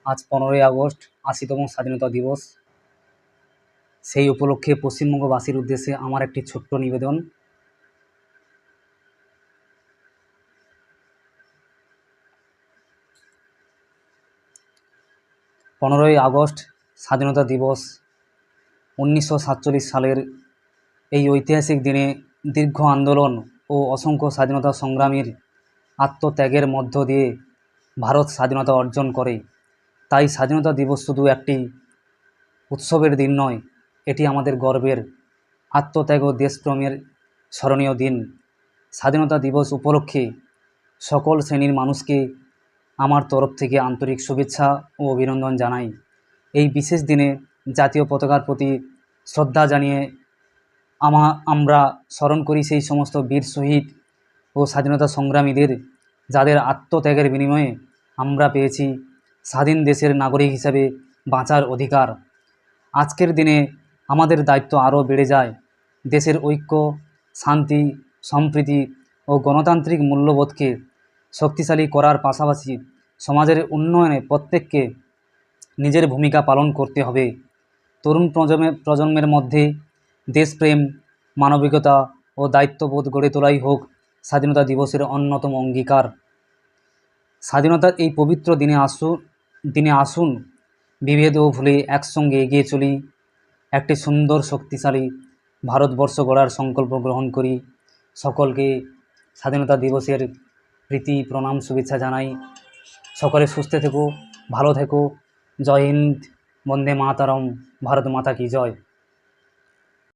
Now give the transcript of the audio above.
আজ 15ই আগস্ট ৮০তম স্বাধীনতা দিবস। সেই উপলক্ষে পশ্চিমবঙ্গবাসীর উদ্দেশ্যে আমার একটি ছোট্ট নিবেদন। 15ই আগস্ট স্বাধীনতা দিবস 1947 সালের এই ঐতিহাসিক দিনে দীর্ঘ আন্দোলন ও অসংখ্য স্বাধীনতা সংগ্রামীর আত্মত্যাগের মধ্য দিয়ে ভারত স্বাধীনতা অর্জন করে। তাই স্বাধীনতা দিবস শুধু একটি উৎসবের দিন নয়, এটি আমাদের গর্বের, আত্মত্যাগ ও দেশপ্রেমের স্মরণীয় দিন। স্বাধীনতা দিবস উপলক্ষে সকল শ্রেণীর মানুষকে আমার তরফ থেকে আন্তরিক শুভেচ্ছা ও অভিনন্দন জানাই। এই বিশেষ দিনে জাতীয় পতাকার প্রতি শ্রদ্ধা জানিয়ে আমরা স্মরণ করি সেই সমস্ত বীর শহীদ ও স্বাধীনতা সংগ্রামীদের, যাদের আত্মত্যাগের বিনিময়ে আমরা পেয়েছি স্বাধীন দেশের নাগরিক হিসাবে বাঁচার অধিকার। আজকের দিনে আমাদের দায়িত্ব আরও বেড়ে যায় দেশের ঐক্য, শান্তি, সম্প্রীতি ও গণতান্ত্রিক মূল্যবোধকে শক্তিশালী করার পাশাপাশি সমাজের উন্নয়নে প্রত্যেককে নিজের ভূমিকা পালন করতে হবে। তরুণ প্রজন্মের মধ্যে দেশপ্রেম, মানবিকতা ও দায়িত্ববোধ গড়ে তোলাই হোক স্বাধীনতা দিবসের অন্যতম অঙ্গীকার। স্বাধীনতার এই পবিত্র দিনে আসুন বিভেদও ভুলে একসঙ্গে এগিয়ে চলি, একটি সুন্দর শক্তিশালী ভারতবর্ষ গড়ার সংকল্প গ্রহণ করি। সকলকে স্বাধীনতা দিবসের প্রীতি প্রণাম শুভেচ্ছা জানাই। সকলে সুস্থ থেকো, ভালো থেকো। জয় হিন্দ, বন্দে মাতরম, ভারত মাতা কি জয়।